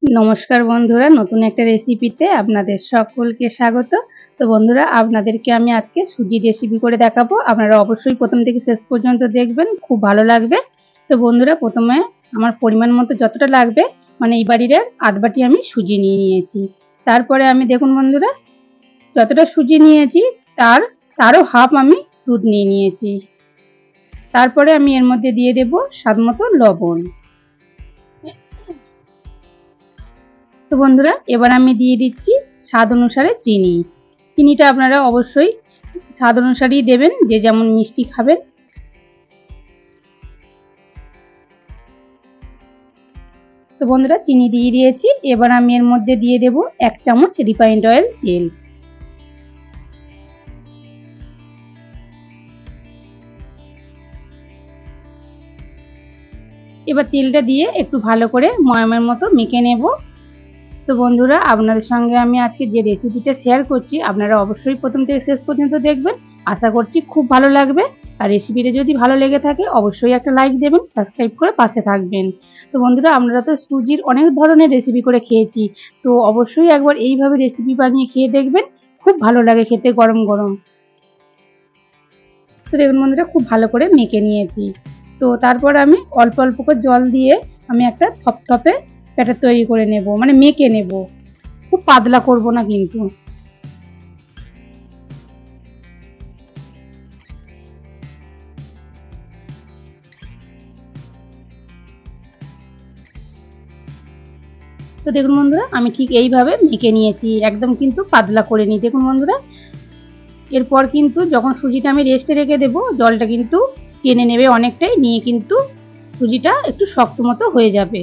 নমস্কার বন্ধুরা, নতুন একটা রেসিপিতে আপনাদের সকলকে স্বাগত। তো বন্ধুরা, আপনাদেরকে আমি আজকে সুজি রেসিপি করে দেখাবো। আপনারা অবশ্যই প্রথম থেকে শেষ পর্যন্ত দেখবেন, খুব ভালো লাগবে। তো বন্ধুরা, প্রথমে আমার পরিমাণ মতো যতটা লাগবে, মানে এই বাড়ির আধ বাটি আমি সুজি নিয়ে নিয়েছি। তারপরে আমি দেখুন বন্ধুরা, যতটা সুজি নিয়েছি তারও হাফ আমি দুধ নিয়ে নিয়েছি। তারপরে আমি এর মধ্যে দিয়ে দেব স্বাদ মতো লবণ। তো বন্ধুরা, এবার আমি দিয়ে দিচ্ছি স্বাদ অনুসারে চিনি। চিনিটা আপনারা অবশ্যই স্বাদ অনুসারেই দেবেন, যে যেমন মিষ্টি খাবেন। তো বন্ধুরা, চিনি দিয়ে দিয়েছি। এবার আমি এর মধ্যে দিয়ে দেব 1 চামচ রিফাইন্ড অয়েল তেল। এবার তেলটা দিয়ে একটু ভালো করে ময়ামের মতো মেখে নেব। তো বন্ধুরা, আপনাদের সঙ্গে আমি আজকে যে রেসিপিটা শেয়ার করছি, আপনারা অবশ্যই প্রথম থেকে শেষ পর্যন্ত দেখবেন। আশা করছি খুব ভালো লাগবে। আর রেসিপিটা যদি ভালো লেগে থাকে অবশ্যই একটা লাইক দেবেন, সাবস্ক্রাইব করে পাশে থাকবেন। তো বন্ধুরা, আমরা তো সুজির অনেক ধরনের রেসিপি করে খেয়েছি, তো অবশ্যই একবার এইভাবে রেসিপি বানিয়ে খেয়ে দেখবেন, খুব ভালো লাগে খেতে গরম গরম। তো দেখুন বন্ধুরা, খুব ভালো করে মেখে নিয়েছি। তো তারপর আমি অল্প অল্প করে জল দিয়ে আমি একটা থপথপে ব্যাটার তৈরি করে নেব, মানে মেখে নেব। খুব পাতলা করব না কিন্তু। তো দেখুন বন্ধুরা, আমি ঠিক এইভাবে মেখে নিয়েছি, একদম কিন্তু পাতলা করে নিই। দেখুন বন্ধুরা, এরপর কিন্তু যখন সুজিটা আমি রেস্টে রেখে দেবো, জলটা কিন্তু টেনে নেবে অনেকটাই, নিয়ে কিন্তু সুজিটা একটু শক্ত মতো হয়ে যাবে।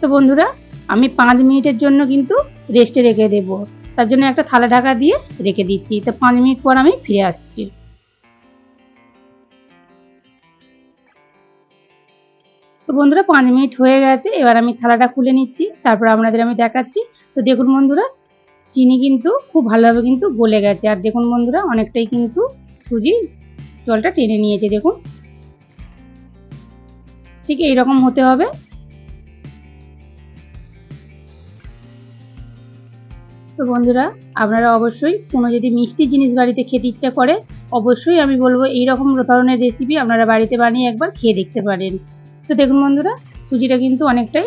তো বন্ধুরা, আমি 5 মিনিটের জন্য কিন্তু রেস্টে রেখে দেবো। তার জন্য একটা থালা ঢাকা দিয়ে রেখে দিচ্ছি। তো 5 মিনিট পর আমি ফিরে আসছি। তো বন্ধুরা, 5 মিনিট হয়ে গেছে। এবার আমি থালাটা খুলে নিচ্ছি, তারপর আপনাদের আমি দেখাচ্ছি। তো দেখুন বন্ধুরা, চিনি কিন্তু খুব ভালোভাবে কিন্তু গলে গেছে। আর দেখুন বন্ধুরা, অনেকটাই কিন্তু সুজি জলটা টেনে নিয়েছে। দেখুন, ঠিক এইরকম হতে হবে। তো বন্ধুরা, আপনারা অবশ্যই কোনো যদি মিষ্টি জিনিস বাড়িতে খেতে ইচ্ছা করে, অবশ্যই আমি বলবো এইরকম ধরনের রেসিপি আপনারা বাড়িতে বানিয়ে একবার খেয়ে দেখতে পারেন। তো দেখুন বন্ধুরা, সুজিটা কিন্তু অনেকটাই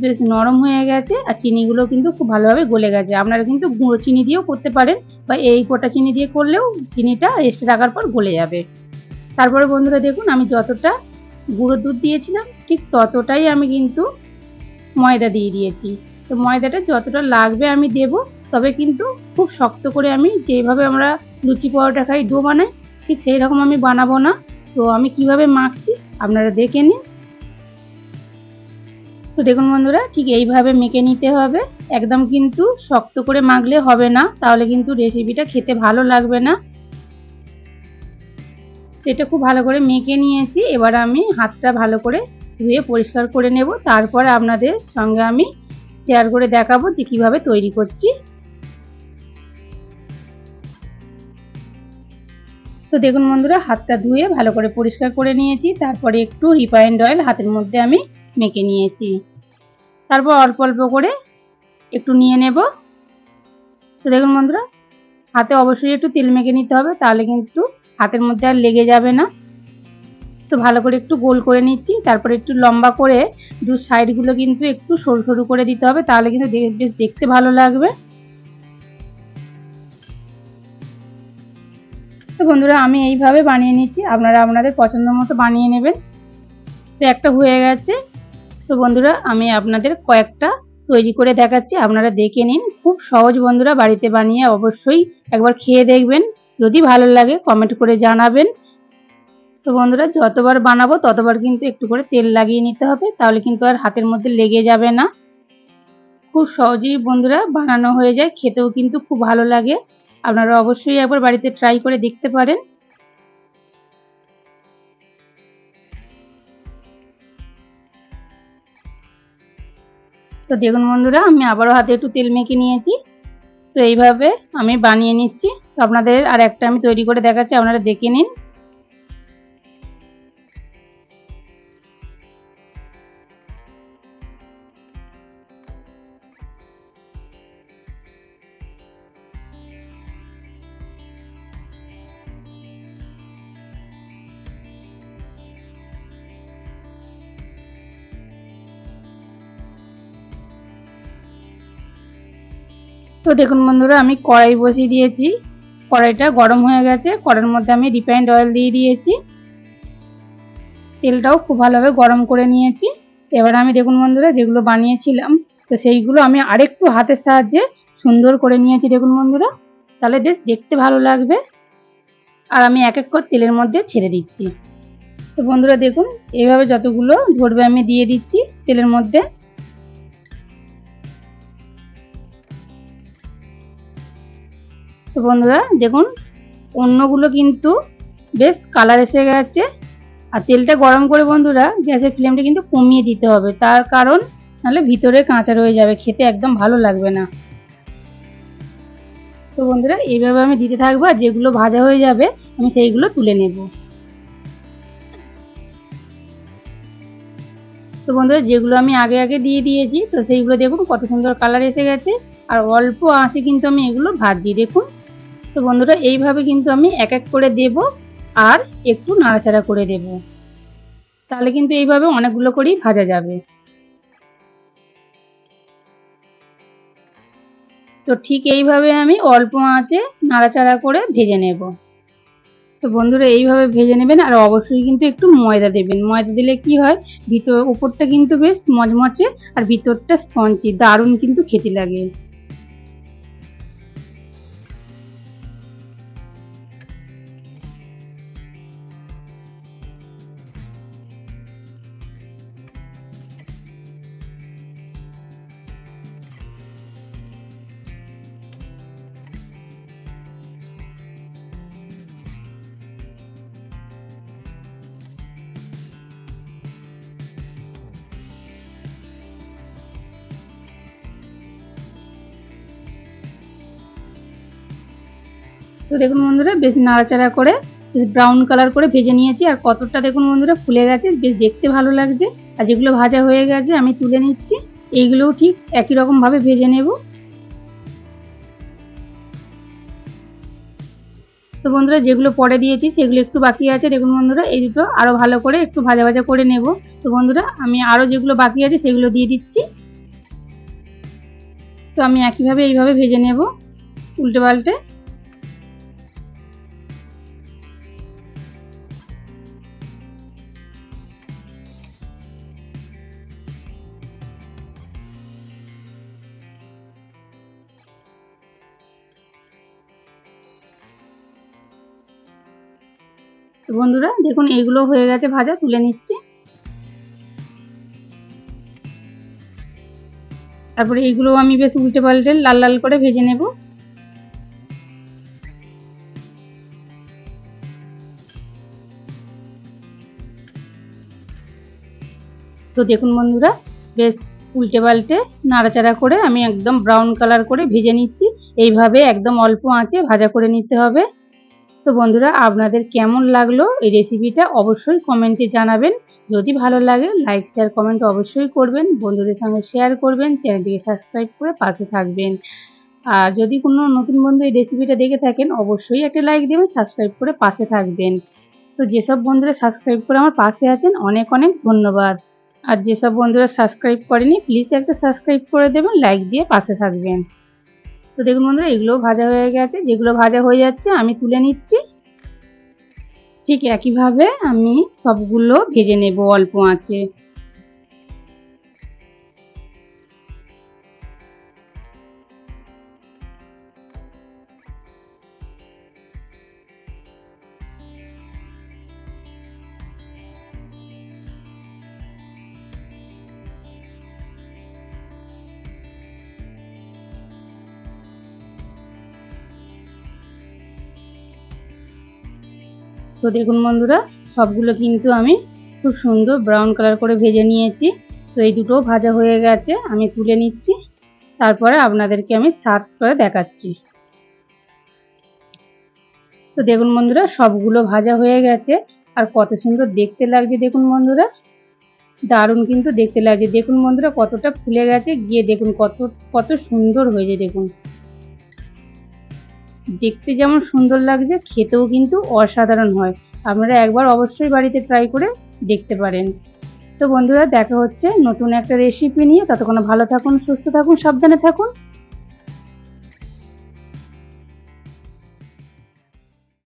বেশ নরম হয়ে গেছে, আর চিনিগুলো কিন্তু খুব ভালোভাবে গলে গেছে। আপনারা কিন্তু গুঁড়ো চিনি দিয়েও করতে পারেন, বা এই গোটা চিনি দিয়ে করলেও চিনিটা রেস্টে রাখার পর গলে যাবে। তারপরে বন্ধুরা দেখুন, আমি যতটা গুঁড়ো দুধ দিয়েছিলাম ঠিক ততটাই আমি কিন্তু ময়দা দিয়ে দিয়েছি। তো ময়দাটা যতটা লাগবে আমি দেব, তবে কিন্তু খুব শক্ত করে আমি যেভাবে আমরা লুচি পরোটা খাই ডো বানাই, ঠিক সেই রকম আমি বানাবো না। তো আমি কিভাবে মাখছি আপনারা দেখে নিন। তো দেখুন বন্ধুরা, ঠিক এইভাবে মেখে নিতে হবে। একদম কিন্তু শক্ত করে মাখলে হবে না, তাহলে কিন্তু রেসিপিটা খেতে ভালো লাগবে না। এটা খুব ভালো করে মেখে নিয়েছি। এবার আমি হাতটা ভালো করে ধুয়ে পরিষ্কার করে নেব, তারপর আপনাদের সঙ্গে আমি শেয়ার করে দেখাবো যে কিভাবে তৈরি করছি। তো দেখুন বন্ধুরা, হাতটা ধুয়ে ভালো করে পরিষ্কার করে নিয়েছি। তারপরে একটু রিফাইন্ড অয়েল হাতের মধ্যে আমি মেখে নিয়েছি। তারপর অল্প অল্প করে একটু নিয়ে নেব। তো দেখুন বন্ধুরা, হাতে অবশ্যই একটু তেল মেখে নিতে হবে, তাহলে কিন্তু হাতের মধ্যে আর লেগে যাবে না। তো ভালো করে একটু গোল করে নিচ্ছি। তারপরে একটু লম্বা করে দু সাইডগুলো কিন্তু একটু সরু সরু করে দিতে হবে, তাহলে কিন্তু বেশ দেখতে ভালো লাগবে। তো বন্ধুরা, আমি এইভাবে বানিয়ে নিচ্ছি, আপনারা আপনাদের পছন্দ মতো বানিয়ে নেবেন। তো একটা হয়ে গেছে। তো বন্ধুরা, আমি আপনাদের কয়েকটা তৈরি করে দেখাচ্ছি, আপনারা দেখে নিন। খুব সহজ বন্ধুরা, বাড়িতে বানিয়ে অবশ্যই একবার খেয়ে দেখবেন। যদি ভালো লাগে কমেন্ট করে জানাবেন। তো বন্ধুরা, যতবার বানাবো ততবার কিন্তু একটু করে তেল লাগিয়ে নিতে হবে, তাহলে কিন্তু আর হাতের মধ্যে লেগে যাবে না। খুব সহজেই বন্ধুরা বানানো হয়ে যায়, খেতেও কিন্তু খুব ভালো লাগে। আপনারা অবশ্যই একবার বাড়িতে ট্রাই করে দেখতে পারেন। তো দেখুন বন্ধুরা, আমি আবারও হাতে একটু তেল মেখে নিয়েছি। তো এইভাবে আমি বানিয়ে নিচ্ছি। তো আপনাদের আর একটা আমি তৈরি করে দেখাচ্ছি, আপনারা দেখে নিন। তো দেখুন বন্ধুরা, আমি কড়াই বসিয়ে দিয়েছি। কড়াইটা গরম হয়ে গেছে। কড়াইয়ের মধ্যে আমি রিফাইন্ড অয়েল দিয়ে দিয়েছি। তেলটাও খুব ভালোভাবে গরম করে নিয়েছি। এবার আমি দেখুন বন্ধুরা, যেগুলো বানিয়েছিলাম তো সেইগুলো আমি আরেকটু হাতের সাহায্যে সুন্দর করে নিয়েছি দেখুন বন্ধুরা, তাহলে বেশ দেখতে ভালো লাগবে। আর আমি এক এক করে তেলের মধ্যে ছেড়ে দিচ্ছি। তো বন্ধুরা দেখুন, এইভাবে যতগুলো ধরবে আমি দিয়ে দিচ্ছি তেলের মধ্যে। তো বন্ধুরা দেখুন, অন্যগুলো কিন্তু বেশ কালার এসে গেছে। আর তেলটা গরম করে বন্ধুরা গ্যাসের ফ্লেমটা কিন্তু কমিয়ে দিতে হবে, তার কারণ নাহলে ভিতরে কাঁচা রয়ে যাবে, খেতে একদম ভালো লাগবে না। তো বন্ধুরা এইভাবে আমি দিতে থাকবো, আর যেগুলো ভাজা হয়ে যাবে আমি সেইগুলো তুলে নেব। তো বন্ধুরা যেগুলো আমি আগে আগে দিয়ে দিয়েছি তো সেইগুলো দেখুন কত সুন্দর কালার এসে গেছে। আর অল্প আঁচে কিন্তু আমি এগুলো ভাজি দেখুন। তো বন্ধুরা এইভাবে কিন্তু আমি এক এক করে দেব আর একটু নাড়াচাড়া করে দেব, তাহলে কিন্তু এইভাবে অনেকগুলো করেই ভাজা যাবে। তো ঠিক এইভাবে আমি অল্প আঁচে নাড়াচাড়া করে ভেজে নেব। তো বন্ধুরা এইভাবে ভেজে নেবেন, আর অবশ্যই কিন্তু একটু ময়দা দেবেন। ময়দা দিলে কি হয়, উপরটা কিন্তু বেশ মচমচে আর ভিতরটা স্পঞ্জি, দারুণ কিন্তু খেতে লাগে। তো দেখুন বন্ধুরা, বেশ নাড়াচাড়া করে বেশ ব্রাউন কালার করে ভেজে নিয়েছি। আর কতটা দেখুন বন্ধুরা ফুলে গেছে, বেশ দেখতে ভালো লাগছে। আর যেগুলো ভাজা হয়ে গেছে আমি তুলে নিচ্ছি। এইগুলোও ঠিক একই রকমভাবে ভেজে নেব। তো বন্ধুরা যেগুলো পরে দিয়েছি সেগুলো একটু বাকি আছে দেখুন বন্ধুরা, এই দুটো আরও ভালো করে একটু ভাজা ভাজা করে নেব। তো বন্ধুরা আমি আরও যেগুলো বাকি আছে সেগুলো দিয়ে দিচ্ছি। তো আমি একইভাবে এইভাবে ভেজে নেব উল্টে পাল্টে। তো বন্ধুরা দেখুন এইগুলো হয়ে গেছে ভাজা, তুলে নিচ্ছি। তারপরে এইগুলো আমি বেশ উল্টে পাল্টে লাল লাল করে ভেজে নেব। তো দেখুন বন্ধুরা, বেশ উল্টে পাল্টে নাড়াচাড়া করে আমি একদম ব্রাউন কালার করে ভেজে নিচ্ছি। এইভাবে একদম অল্প আঁচে ভাজা করে নিতে হবে। তো বন্ধুরা আপনাদের কেমন লাগলো এই রেসিপিটা অবশ্যই কমেন্টে জানাবেন। যদি ভালো লাগে লাইক শেয়ার কমেন্ট অবশ্যই করবেন, বন্ধুদের সঙ্গে শেয়ার করবেন, চ্যানেলটিকে সাবস্ক্রাইব করে পাশে থাকবেন। আর যদি কোনো নতুন বন্ধু এই রেসিপিটা দেখে থাকেন অবশ্যই একটা লাইক দেবেন, সাবস্ক্রাইব করে পাশে থাকবেন। তো যেসব বন্ধুরা সাবস্ক্রাইব করে আমার পাশে আছেন অনেক অনেক ধন্যবাদ। আর যেসব বন্ধুরা সাবস্ক্রাইব করেনি প্লিজ একটা সাবস্ক্রাইব করে দেবেন, লাইক দিয়ে পাশে থাকবেন। তো দেখুন বন্ধুরা এগুলোও ভাজা হয়ে গেছে, যেগুলো ভাজা হয়ে যাচ্ছে আমি তুলে নিচ্ছি। ঠিক একইভাবে আমি সবগুলো ভেজে নেব অল্প আঁচে। তো দেখুন বন্ধুরা সবগুলো কিন্তু আমি খুব সুন্দর ব্রাউন কালার করে ভেজে নিয়েছি। তো এই দুটোও ভাজা হয়ে গেছে, আমি তুলে নিচ্ছি। তারপরে আপনাদেরকে আমি সার্ভ করে দেখাচ্ছি। তো দেখুন বন্ধুরা সবগুলো ভাজা হয়ে গেছে, আর কত সুন্দর দেখতে লাগছে দেখুন বন্ধুরা, দারুণ কিন্তু দেখতে লাগছে। দেখুন বন্ধুরা কতটা ফুলে গেছে, গিয়ে দেখুন কত কত সুন্দর হয়েছে দেখুন। দেখতে যেমন সুন্দর লাগছে খেতেও কিন্তু অসাধারণ হয়। আপনারা একবার অবশ্যই বাড়িতে ট্রাই করে দেখতে পারেন। তো বন্ধুরা দেখা হচ্ছে নতুন একটা রেসিপি নিয়ে, ততক্ষণ ভালো থাকুন, সুস্থ থাকুন, সাবধানে থাকুন।